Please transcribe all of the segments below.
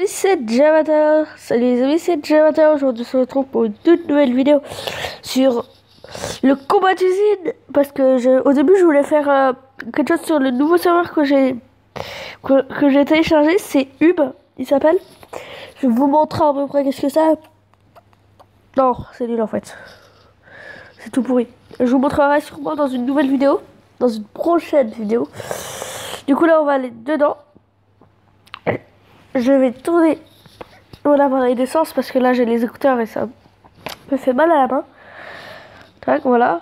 C'est Jamater. Salut les amis, c'est Jamater. Aujourd'hui, on se retrouve pour une toute nouvelle vidéo sur le combat d'usine. Parce que au début, je voulais faire quelque chose sur le nouveau serveur que j'ai téléchargé. C'est Hub, il s'appelle. Je vais vous montrer à peu près qu'est-ce que c'est. Non, c'est nul en fait. C'est tout pourri. Je vous montrerai sûrement dans une nouvelle vidéo. Dans une prochaine vidéo. Du coup, là, on va aller dedans. Je vais tourner mon appareil d'essence parce que là j'ai les écouteurs et ça me fait mal à la main. Tac, voilà.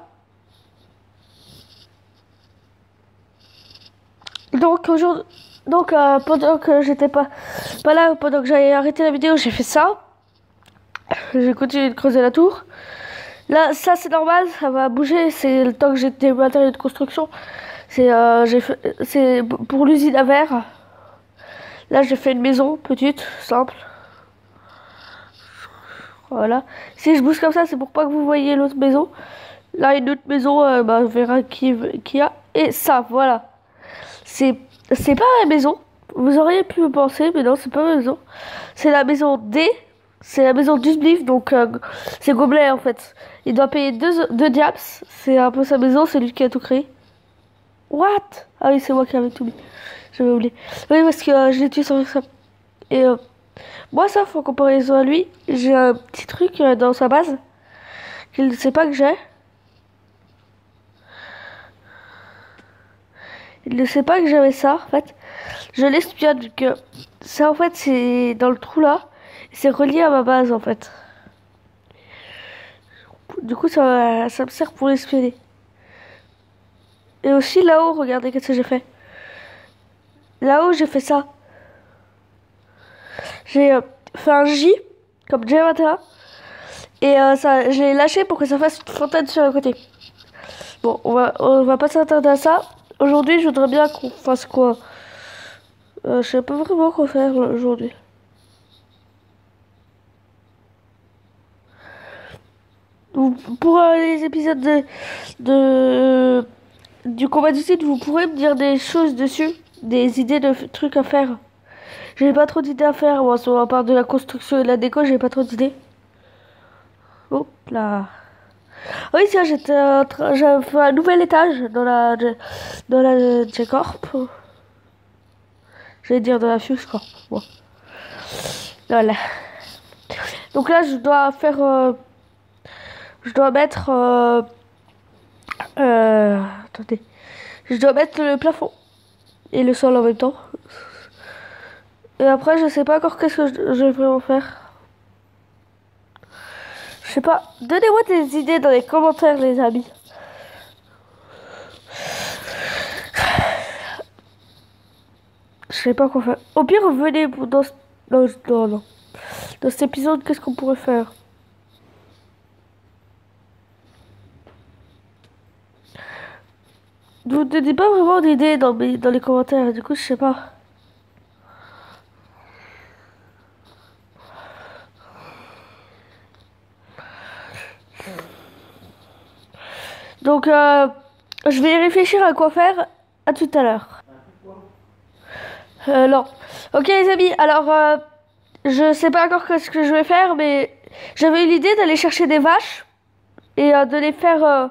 Donc aujourd'hui, pendant que j'étais pas là, pendant que j'avais arrêté la vidéo, j'ai fait ça. J'ai continué de creuser la tour. Là, ça c'est normal, ça va bouger. C'est le temps que j'ai des matériaux de construction. C'est pour l'usine à verre. Là, j'ai fait une maison petite, simple. Voilà. Si je bouge comme ça, c'est pour pas que vous voyez l'autre maison. Là, une autre maison, on verra qui y a. Et ça, voilà. C'est pas ma maison. Vous auriez pu me penser, mais non, c'est pas ma maison. C'est la maison D. C'est la maison du Spliff, donc c'est Gobelet en fait. Il doit payer 2 diaps. C'est un peu sa maison, c'est lui qui a tout créé. What? Ah oui, c'est moi qui avais tout mis. J'avais oublié. Oui, parce que je l'ai tué sans ça. Et moi, ça, en comparaison à lui, j'ai un petit truc dans sa base qu'il ne sait pas que j'ai. Il ne sait pas que j'avais ça, en fait. Je l'espionne, que ça, en fait, c'est dans le trou là. C'est relié à ma base, en fait. Du coup, ça me sert pour l'espionner. Et aussi là-haut, regardez qu'est-ce que j'ai fait. Là-haut, j'ai fait ça. J'ai fait un J, comme J21. Et ça, je l'ai lâché pour que ça fasse une fontaine sur le côté. Bon, on va pas s'attarder à ça. Aujourd'hui, je voudrais bien qu'on fasse quoi? Je sais pas vraiment quoi faire aujourd'hui. Pour les épisodes du combat du site, vous pourrez me dire des choses dessus, des idées de trucs à faire. J'ai pas trop d'idées à faire, moi, à part de la construction et de la déco, j'ai pas trop d'idées. Hop là. Oui, tiens, j'avais fait un nouvel étage dans la J-Corp. J'allais dire dans la Fuse Corp. Bon. Voilà. Donc là, je dois mettre, attendez, je dois mettre le plafond et le sol en même temps. Et après, je sais pas encore qu'est-ce que je vais vraiment faire. Je sais pas. Donnez-moi des idées dans les commentaires, les amis. Je sais pas quoi faire. Au pire, venez dans non. Dans cet épisode, qu'est-ce qu'on pourrait faire? Vous ne donnez pas vraiment d'idées dans les commentaires, du coup, je sais pas. Donc, je vais réfléchir à quoi faire. À tout à l'heure. Non. Ok, les amis, alors, je sais pas encore ce que je vais faire, mais j'avais eu l'idée d'aller chercher des vaches et de les faire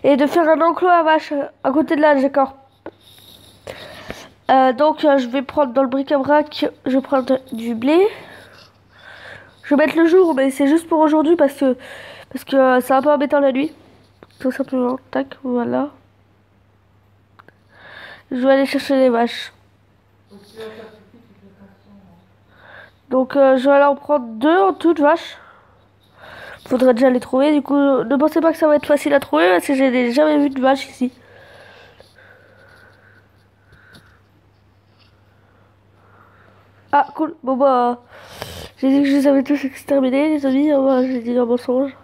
et de faire un enclos à vaches à côté de là, d'accord. Donc, je vais prendre dans le bric-à-brac, je vais prendre du blé. Je vais mettre le jour, mais c'est juste pour aujourd'hui parce que c'est un peu embêtant la nuit. Tout simplement. Tac, voilà. Je vais aller chercher les vaches. Donc je vais aller en prendre 2 en toute vache. Faudrait déjà les trouver. Du coup, ne pensez pas que ça va être facile à trouver parce que j'ai jamais vu de vache ici. Ah, cool. Bon bah, j'ai dit que je les avais tous exterminés, les amis. Ah, bah, j'ai dit un mensonge.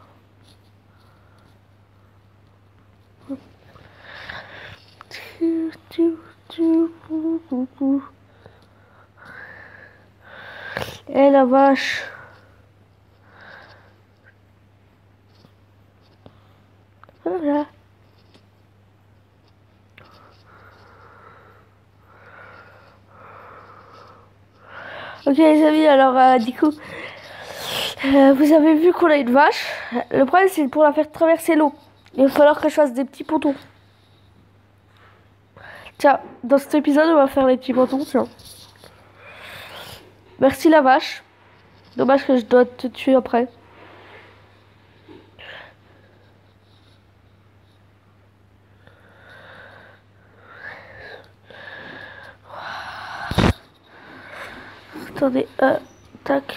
Eh la vache. Voilà. Ok, Ok les amis, alors du coup, vous avez vu qu'on a une vache. Le problème c'est pour la faire traverser l'eau. Il va falloir que je fasse des petits pontons. Tiens, dans cet épisode on va faire les petits pontons, tiens. Merci la vache. Dommage que je dois te tuer après. Attendez, tac.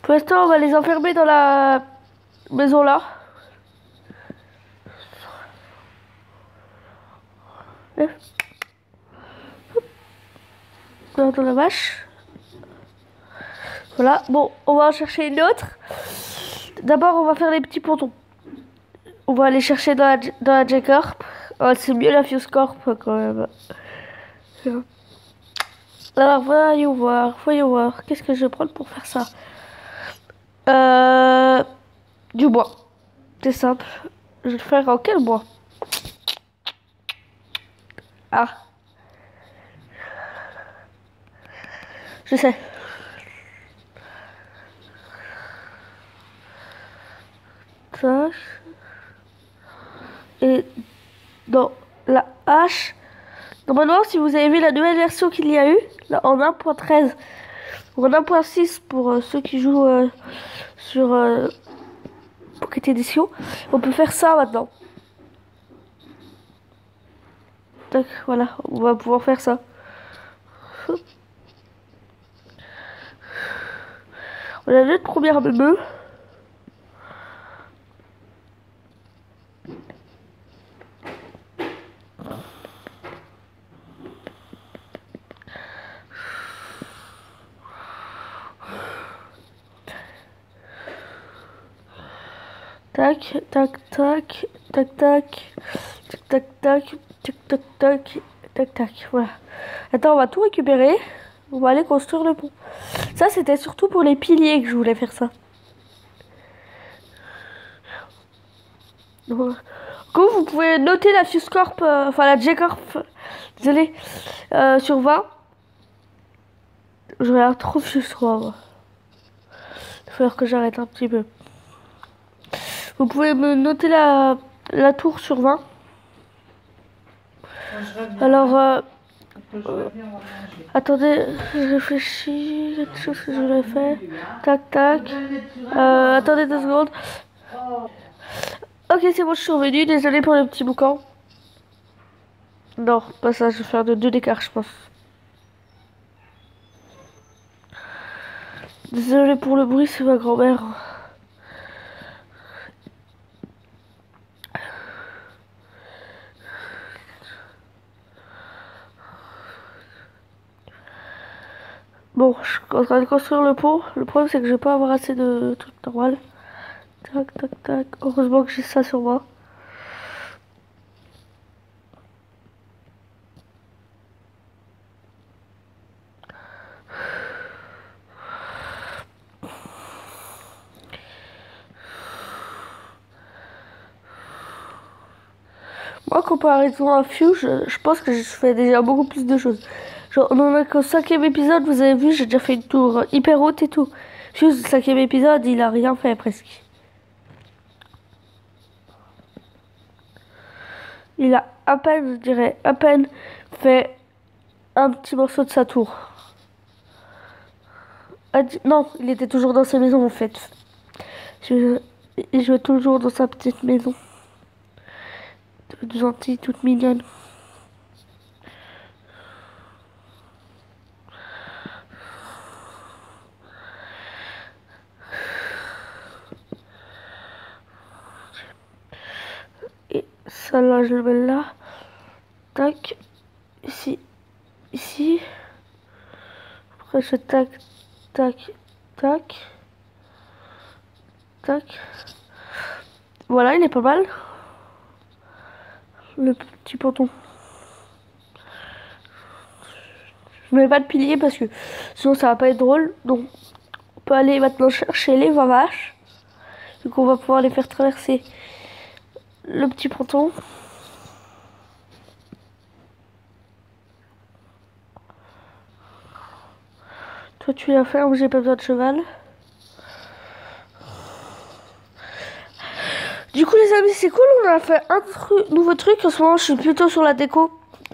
Pour l'instant, on va les enfermer dans la maison là. Dans la vache. Voilà, bon, on va en chercher une autre. D'abord, on va faire les petits pontons. On va aller chercher dans la J-Corp. Oh, c'est mieux la Fuse Corp quand même. Alors, voyons voir. Qu'est-ce que je vais prendre pour faire ça? Du bois. C'est simple. Je vais le faire en quel bois? Ah. Je sais. Ça. Et dans la hache. Normalement, si vous avez vu la nouvelle version qu'il y a eu, là, en 1.13 ou en 1.6 pour ceux qui jouent sur Pocket Edition, on peut faire ça maintenant. Donc voilà, on va pouvoir faire ça. On a notre première bébé. Tac, tac, tac, tac, tac, tac, tac, tac, tac, tac, tac, tac, tac, voilà. Attends, on va tout récupérer. On va aller construire le pont. Ça, c'était surtout pour les piliers que je voulais faire ça. Donc, vous pouvez noter la Fuse Corp, enfin la J-Corp, désolé, sur 20. Je regarde trop Fuse 3, moi. Il va falloir que j'arrête un petit peu. Vous pouvez me noter la tour sur 20. Alors, attendez, je réfléchis, quelque chose que je voulais faire. Tac, tac. Attendez 2 secondes. Ok, c'est bon, je suis revenu. Désolé pour le petit boucan. Non, pas ça, je vais faire de 2 d'écart, je pense. Désolé pour le bruit, c'est ma grand-mère. Bon, je suis en train de construire le pont. Le problème, c'est que je vais pas avoir assez de trucs normal. Tac, tac, tac. Heureusement que j'ai ça sur moi. Moi, comparaison à Fuse, je pense que je fais déjà beaucoup plus de choses. Genre, on en a qu'au 5e épisode, vous avez vu, j'ai déjà fait une tour hyper haute et tout. Fuse, le 5e épisode, il a rien fait presque. Il a à peine, je dirais, à peine fait un petit morceau de sa tour. Non, il était toujours dans sa maison en fait. Il jouait toujours dans sa petite maison. Toute gentille, toute mignonne. Et ça là, je le mets là. Tac. Ici. Ici. Après, je tac, tac, tac. Tac. Voilà, il est pas mal. Le petit ponton. Je mets pas de pilier parce que sinon ça va pas être drôle. Donc peut aller maintenant chercher les 20 vaches. Du coup, on va pouvoir les faire traverser le petit ponton. Toi, tu la fermes, j'ai pas besoin de cheval. Du coup, les amis, c'est cool. On a fait un nouveau truc. En ce moment, je suis plutôt sur la déco.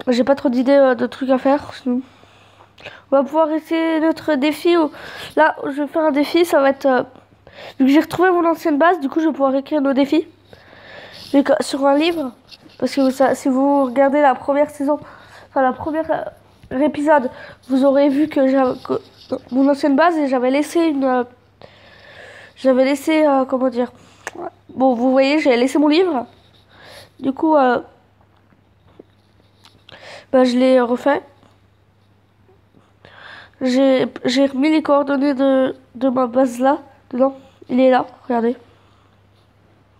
J'ai pas trop d'idées de trucs à faire. Sinon. On va pouvoir essayer notre défi. Là, je vais faire un défi. Ça va être... Vu que j'ai retrouvé mon ancienne base, du coup, je vais pouvoir écrire nos défis. Mais sur un livre. Parce que si vous regardez la première saison, enfin la première épisode, vous aurez vu que mon ancienne base et j'avais laissé une... comment dire... Bon, vous voyez, j'ai laissé mon livre. Du coup, je l'ai refait. J'ai remis les coordonnées de ma base là, dedans. Il est là, regardez.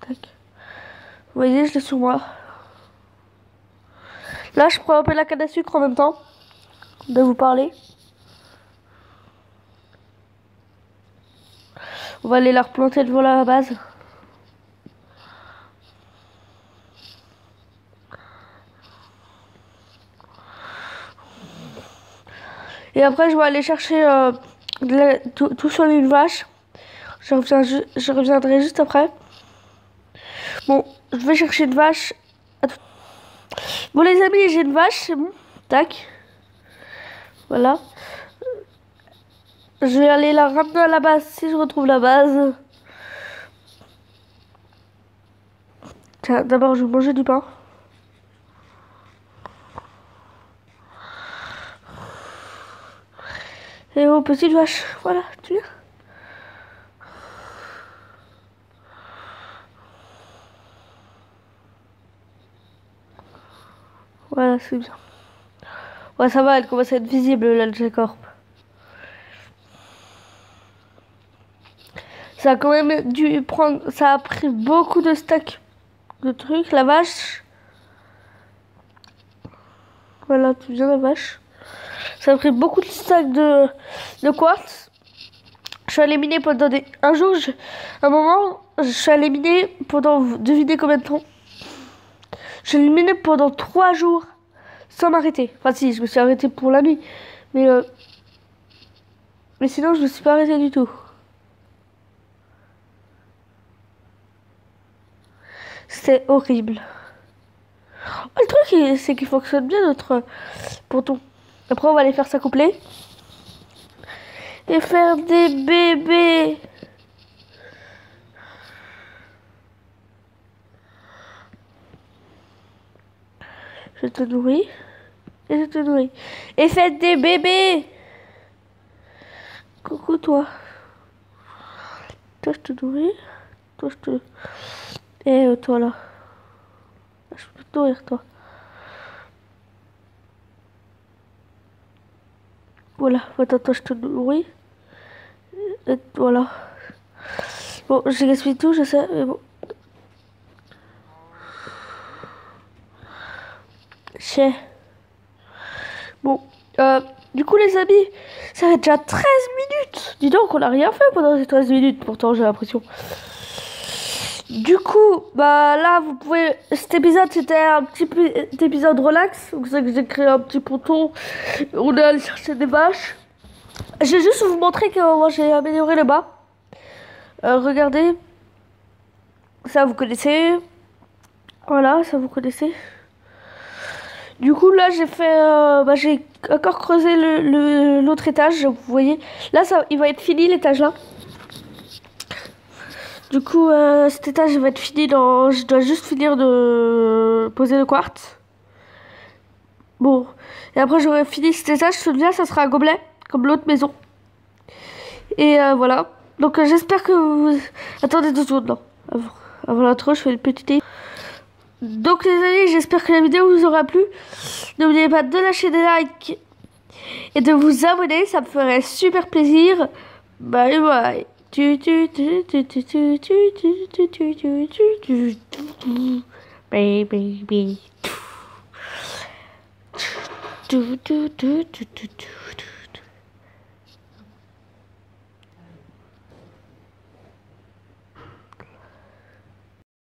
Tac. Vous voyez, je l'ai sur moi. Là, je prends un peu la canne à sucre en même temps de vous parler. On va aller la replanter devant la base. Et après, je vais aller chercher tout sur une vache. Je reviendrai juste après. Bon, je vais chercher une vache. Bon, les amis, j'ai une vache, c'est bon. Tac. Voilà. Je vais aller la ramener à la base si je retrouve la base. Tiens, d'abord, je vais manger du pain. Et oh, petite vache, voilà, tu viens. Voilà, c'est bien. Ouais, ça va, elle commence à être visible, là, le J-Corp. Ça a quand même dû prendre... Ça a pris beaucoup de stacks de trucs, la vache. Voilà, tu viens, la vache. Ça a pris beaucoup de stacks de quartz. Je suis allé miner pendant un jour, un moment, je suis allé miner pendant... Devinez combien de temps? Je l'ai miné pendant 3 jours sans m'arrêter. Enfin si, je me suis arrêté pour la nuit. Mais sinon, je me suis pas arrêté du tout. C'est horrible. Oh, le truc, c'est qu'il fonctionne bien notre ponton. Après, on va aller faire s'accoupler. Et faire des bébés. Je te nourris. Et je te nourris. Et faites des bébés. Coucou toi. Toi, je te nourris. Toi, je te... Et toi là. Je peux te nourrir, toi. Voilà. Attends, toi, je te nourris. Et voilà. Bon, j'ai gaspillé tout, je sais, mais bon. Chais. Bon, du coup, les amis, ça fait déjà 13 minutes. Dis donc, on n'a rien fait pendant ces 13 minutes, pourtant, j'ai l'impression. Du coup, là, vous pouvez... Cet épisode, c'était un petit épisode relax. Donc, c'est que j'ai créé un petit ponton. On est allé chercher des vaches. Je vais juste vous montrer comment j'ai amélioré le bas. Regardez. Ça, vous connaissez. Voilà, ça, vous connaissez. Du coup, là, j'ai fait... j'ai encore creusé l'autre étage. Vous voyez. Là, il va être fini, l'étage là. Du coup, cet étage va être fini dans... Je dois juste finir de poser le quartz. Bon. Et après, j'aurai fini cet étage. Celui-là, ça sera un gobelet, comme l'autre maison. Et voilà. Donc, j'espère que vous... Attendez 2 secondes, là. Avant l'intro, je fais une petite... Donc, les amis, j'espère que la vidéo vous aura plu. N'oubliez pas de lâcher des likes et de vous abonner. Ça me ferait super plaisir. Bye bye. Baby.